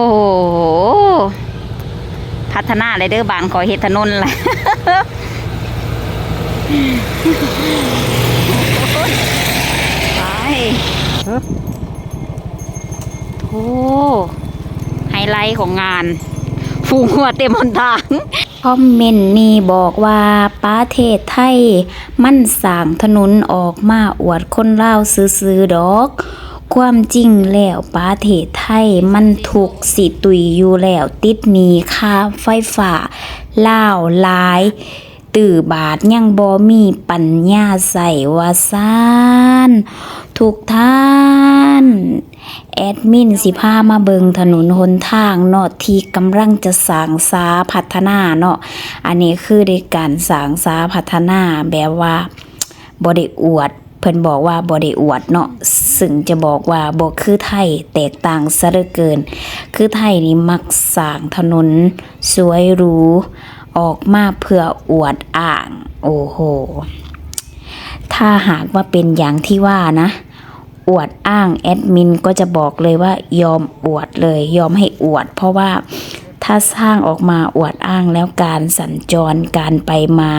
โหพัฒนาเลยเด้อบ้านขอเฮ็ดถนนแหละไปโอ้ไฮไลท์ของงานฟูงหัวเต็มหนทางคอมเมนต์นี้บอกว่าประเทศไทยมันสร้างถนนออกมาอวดคนลาวซื่อๆดอกความจริงแล้วประเทศไทยมันถูกสิตุยอยู่แล้วติดหนี้ค่าไฟฟ้าลาวหลายตื่อบาทยังบ่มีปัญญาใส่ว่าซ่านทุกท่านแอดมินสิพามาเบิงถนนหนทางเนาะที่กำลังจะสร้างสาพัฒนาเนาะอันนี้คือในการสร้างสาพัฒนาแบบว่าบ่ได้อวดเพิ่นบอกว่าบ่ได้อวดเนาะซึ่งจะบอกว่าบ่คือไทยแตกต่างซะเหลือเกินคือไทยนี่มักสร้างถนนสวยหรูออกมาเพื่ออวดอ้างโอ้โหถ้าหากว่าเป็นอย่างที่ว่านะอวดอ้างแอดมินก็จะบอกเลยว่ายอมอวดเลยยอมให้อวดเพราะว่าถ้าสร้างออกมาอวดอ้างแล้วการสัญจรการไปมา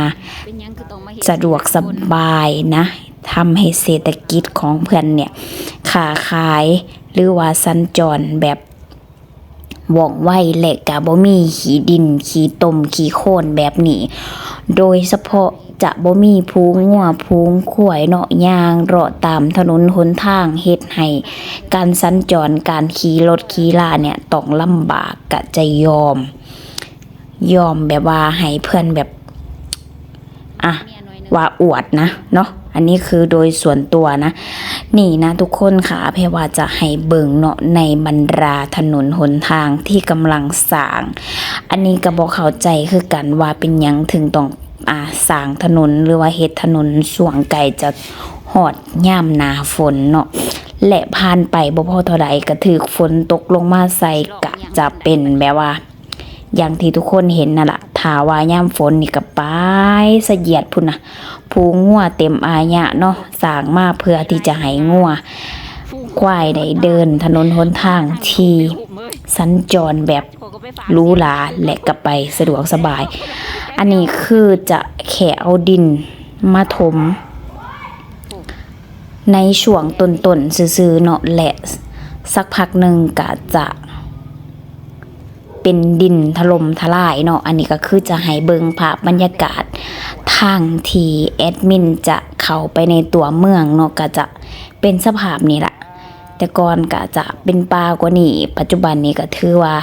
สะดวกสบายนะทำให้เศรษฐกิจของเพื่อนเนี่ยค้าขายหรือว่าสัญจรแบบว่องไวและกะบ่มีขี้ดินขี้ตมขี้โคลนแบบนี้โดยเฉพาะจะบ่มีพูงงัวพูงขวยเนาะย่างเลาะตามถนนหนทางเฮ็ดให้การสัญจรการขี่รถขี่ลาเนี่ยต้องลำบากกะจะยอมแบบว่าให้เพื่อนแบบว่าอวดนะเนาะอันนี้คือโดยส่วนตัวนะนี่นะทุกคนค่ะเพว่าจะให้เบิ่งเนาะในบรรดาถนนหนทางที่กำลังสร้างอันนี้ก็บ่เข้าใจคือกันว่าเป็นหยังถึงต้องสร้างถนนหรือว่าเฮ็ดถนนช่วงไกลจะฮอดยามหน้าฝนเนาะและผ่านไปบ่พอเท่าใดก็ถูกฝนตกลงมาใส่กะจะเป็นแบบว่าอย่างที่ทุกคนเห็นนั่นล่ะถ้าว่ายามฝนนี่ก็ไปเสยียดพุ่นน่ะผูงัวเต็มอายะเนาะสร้างมาเพื่อที่จะให้งัวควายได้เดินถนนหนทางที่สัญจรแบบหรูหราและก็ไปสะดวกสบายอันนี้คือจะแค่เอาดินมาถมในช่วงต้นๆซื่อๆเนาะและสักพักหนึ่งก็จะเป็นดินถล่มทลายเนาะอันนี้ก็คือจะให้เบิ่งภาพบรรยากาศทางที่แอดมินจะเข้าไปในตัวเมืองเนาะก็จะเป็นสภาพนี้ละแต่ก่อนก็จะเป็นป่ากว่านี้ปัจจุบันนี้ก็ถือว่า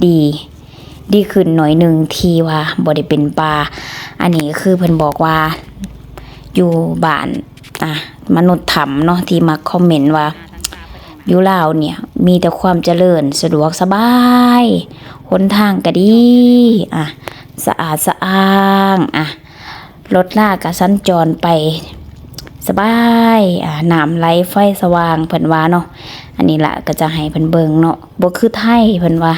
ดีขึ้นหน่อยนึงที่ว่าบ่ได้เป็นป่าอันนี้คือเพิ่นบอกว่าอยู่บ้านมนุษย์ถ้ำเนาะที่มาคอมเมนต์ว่าอยู่ลาวเนี่ยมีแต่ความเจริญสะดวกสบายหนทางก็ดีสะอาดสะอ้างรถลากก็สัญจรไปสบายน้ำไหลไฟสว่างเพิ่นว่าเนาะอันนี้ล่ะก็จะให้เพิ่นเบิ่งเนาะบ่คือไทยเพิ่นว่า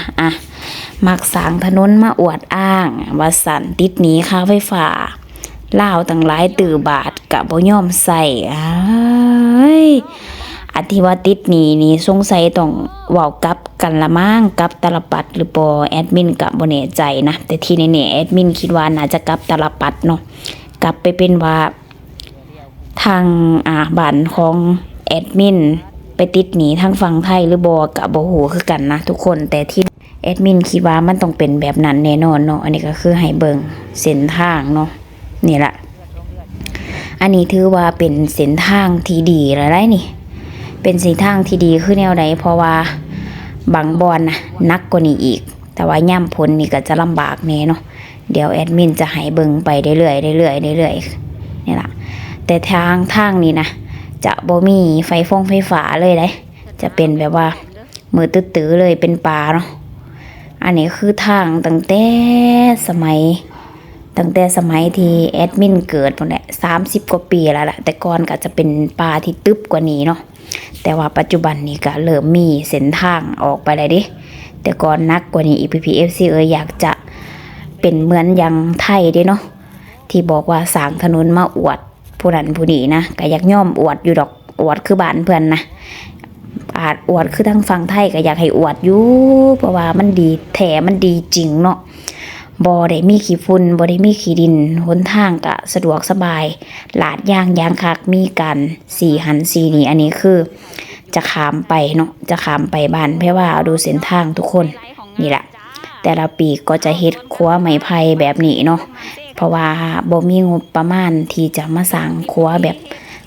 มักสร้างถนนมาอวดอ้างว่าสั่นติดหนี้ค่าไฟฟ้าลาวตั้งหลายตื่อบาทก็บ่ยอมใช้อธิว่าติดหนี้นี่สงสัยต้องเว้ากับกันละมั้งกับตลปัดหรือบ่แอดมินก็บ่แน่ใจนะแต่ที่แน่ๆแอดมินคิดว่าน่าจะกับตลปัดเนาะกลับไปเป็นว่าทางบ้านของแอดมินไปติดหนี้ทางฝั่งไทยหรือบ่ก็บ่ฮู้คือกันนะทุกคนแต่ที่แอดมินคิดว่ามันต้องเป็นแบบนั้นแน่นอนเนาะอันนี้ก็คือให้เบิ่งเส้นทางเนาะนี่ล่ะอันนี้ถือว่าเป็นเส้นทางที่ดีแล้วได้นี่เป็นเส้นทางที่ดีคือแนวใดเพราะว่าบางบอนนะนักกว่านี้อีกแต่ว่าย่ำพ้นนี่ก็จะลำบากแน่เนาะเดี๋ยวแอดมินจะให้เบิ่งไปเรื่อยๆนี่ล่ะแต่ทางนี้นะจะบ่มีไฟฟ้าเลยเด้จะเป็นแบบว่ามือตื้อๆเลยเป็นป่าเนาะอันนี้คือทางตั้งแต่สมัยที่แอดมินเกิดพุ่นแหละ30 กว่าปีแล้วล่ะแต่ก่อนก็จะเป็นป่าที่ตึบกว่านี้เนาะแต่ว่าปัจจุบันนี้ก็เริ่มมีเส้นทางออกไปเลยดิแต่ก่อนนักกว่านี้ EPPFC อยากจะเป็นเหมือนอย่างไทยเด้เนาะที่บอกว่าสร้างถนนมาอวดผู้นั้นผู้นี้นะก็อยากย่อมอวดอยู่ดอกอวดคือบ้านเพื่อนนะ อาจอวดคือทางฝั่งไทยก็อยากให้อวดอยู่เพราะว่ามันดีแท้มันดีจริงเนาะบ่ได้มีขี้ฝุ่นบ่ได้มีขี้ดินหนทางก็สะดวกสบายลาดยางคักมีกัน4หัน4นี่อันนี้คือจะข้ามไปเนาะจะข้ามไปบ้านเพราะว่าดูเส้นทางทุกคนนี่แหละแต่ละปีก็จะเฮ็ดครัวไม้ไผ่แบบนี้เนาะเพราะว่าบ่มีงบประมาณที่จะมาสร้างครัวแบบ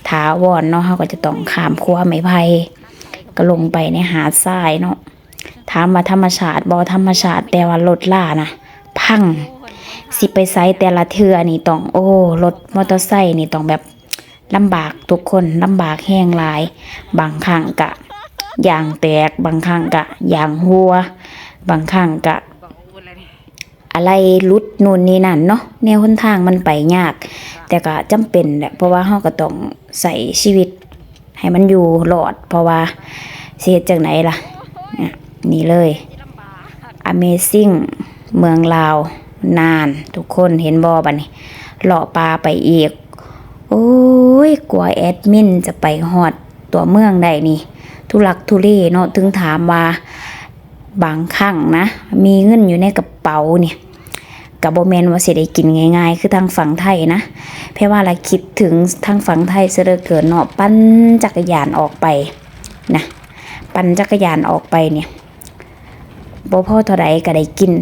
ถาวรเนาะเราก็จะต้องข้ามครัวไม้ไผ่ก็ลงไปในหาดทรายเนาะถามว่าธรรมชาติบ่ธรรมชาติแต่ว่ารถล่านะพังสิไปไซแต่ละเทื่อนี่ต้องรถมอเตอร์ไซค์นี่ต้องแบบลำบากทุกคนลำบากแห้งหลายบางครั้งกะยางแตกบางครั้งกะยางหัวบางครั้งกะอะไรลุดนู่นนี่นั่นเนาะแนวหนทางมันไปยากแต่ก็จำเป็นแหละเพราะว่าเราก็ต้องใส่ชีวิตให้มันอยู่รอดเพราะว่าเสียจากไหนล่ะนี่เลย Amazing เมืองลาวนานทุกคนเห็นบ่บัดนี้เลาะปลาไปอีกโอ้ยกว่าแอดมินจะไปฮอดตัวเมืองได้นี่ทุลักทุเลเนาะถึงถามว่าบางครั้งนะมีเงินอยู่ในกระเป๋าเนี่ยกับบ่แม่นว่าสิได้กินง่ายๆคือทางฝั่งไทยนะเพราะว่าละคิดถึงทางฝั่งไทยซะเหลือเกินเนาะปั่นจักรยานออกไปนะปั่นจักรยานออกไปเนี่ยบ่พอเท่าใดก็ได้กิน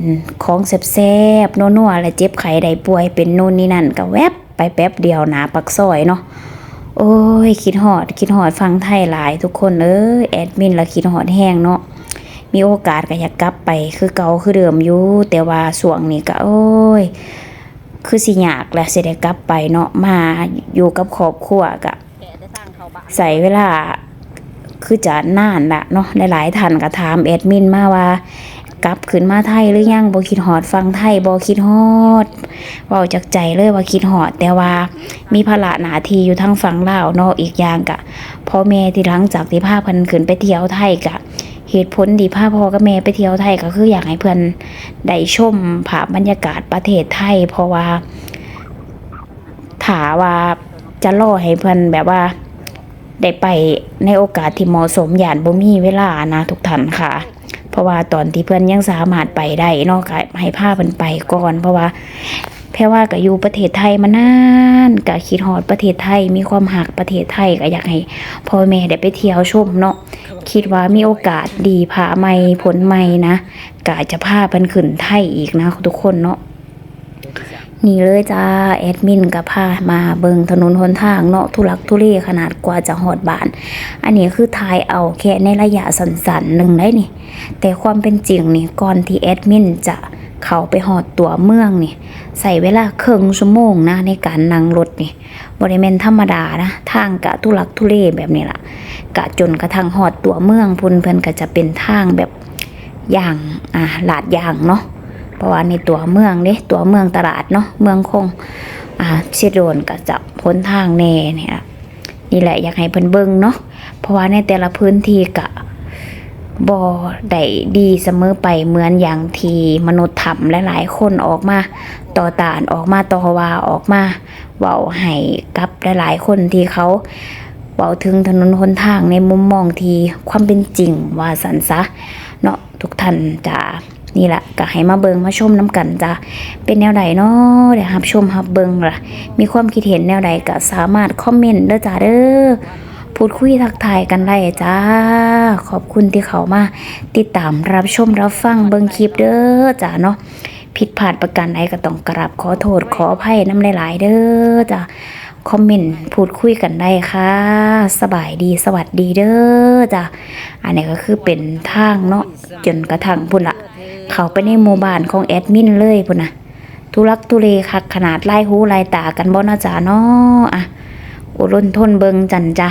ของแซ่บๆนัวๆและเจ็บไข้ได้ป่วยเป็นนู่นนี่นั่นก็แวบไปแป๊บเดียวหน้าปากซอยเนาะโอ้ยคิดฮอดฟังไทยหลายทุกคนแอดมินละคิดฮอดแห้งเนาะมีโอกาสก็อยากกลับไปคือเก่าคือเดิมอยู่แต่ว่าช่วงนี้ก็คือสิยากแหละสิได้กลับไปเนาะมาอยู่กับครอบครัวก็ใส่เวลาคือจะนานละเนาะหลายๆท่านก็ถามแอดมินมาว่ากลับขึ้นมาไทยหรือยังบ่คิดฮอดฟังไทยบ่คิดฮอดเว้าจากใจเลยว่าคิดฮอดแต่ว่ามีภาระหน้าที่อยู่ทางฝั่งลาวเนาะอีกอย่างก็พ่อแม่ที่หลังจากที่พาเพิ่นขึ้นไปเที่ยวไทยก็เหตุผลที่พาพ่อกับแม่ไปเที่ยวไทยก็คืออยากให้เพิ่นได้ชมภาพบรรยากาศประเทศไทยเพราะว่าถ้าว่าจะรอให้เพิ่นแบบว่าได้ไปในโอกาสที่เหมาะสมย่านบ่มีเวลานะทุกท่านค่ะเพราะว่าตอนที่เพื่อนยังสามารถไปได้เนาะก็ให้พาเพิ่นไปก่อนเพราะว่าแพ่ว่าก็อยู่ประเทศไทยมานานก็คิดฮอดประเทศไทยมีความหักประเทศไทยก็อยากให้พ่อแม่ได้ไปเที่ยวชมเนาะคิดว่ามีโอกาสดีพาใหม่ผลใหม่นะก็จะพาเพิ่นขึ้นไทยอีกนะทุกคนเนาะนี่เลยจ้าแอดมินก็พามาเบิงถนนหนทางเนาะทุลักทุเลขนาดกว่าจะฮอดบ้านอันนี้คือถ่ายเอาแค่ในระยะสั้นๆหนึ่งได้นี่แต่ความเป็นจริงนี่ก่อนที่แอดมินจะเข้าไปฮอดตัวเมืองนี่ใส่เวลาครึ่งชั่วโมงนะในการนั่งรถนี่บ่ได้แม่นธรรมดานะทางกะทุลักทุเลแบบนี้ล่ะกะจนกระทั่งฮอดตัวเมืองพุ่นเพิ่นก็จะเป็นทางแบบอย่างลาดยางเนาะเพราะว่าในตัวเมืองเด้ตัวเมืองตลาดเนาะเมืองคงเชโดนก็จะพ้นทางแน่เนี่ยนี่แหละอยากให้เพิ่นเบิ่งเนาะเพราะว่าในแต่ละพื้นที่ก็บ่ได้ดีเสมอไปเหมือนอย่างที่มนุษย์ทำหลายๆคนออกมาต่อต้านออกมาต่อว่าออกมาเว้าให้กับหลายๆคนที่เขาเว้าถึงถนนหนทางในมุมมองที่ความเป็นจริงว่าซั่นซะเนาะทุกท่านจะนี่แหละก็ให้มาเบิงมาชมน้ำกันจ้ะเป็นแนวใดเนาะเดี๋ยวรับชมรับเบิงล่ะมีความคิดเห็นแนวใดก็สามารถคอมเมนต์เด้อจ้าเด้อพูดคุยทักทายกันได้จ้าขอบคุณที่เขามาติดตามรับชมรับฟังเบิงคลิปเด้อจ้าเนาะผิดพลาดประการใดก็ต้องกราบขอโทษขออภัยน้ำหลายๆเด้อจ้าคอมเมนต์พูดคุยกันได้ค่ะสบายดีสวัสดีเด้อจ้าอันนี้ก็คือเป็นทางเนาะจนกระทั่งพุ่นละเข้าไปในหมู่บ้านของแอดมินเลยพุ่นนะทุลักทุเลคักขนาดไล่หูไล่ตากันบ่นะจ้าเนาะอดทนเบิงจันจ้ะ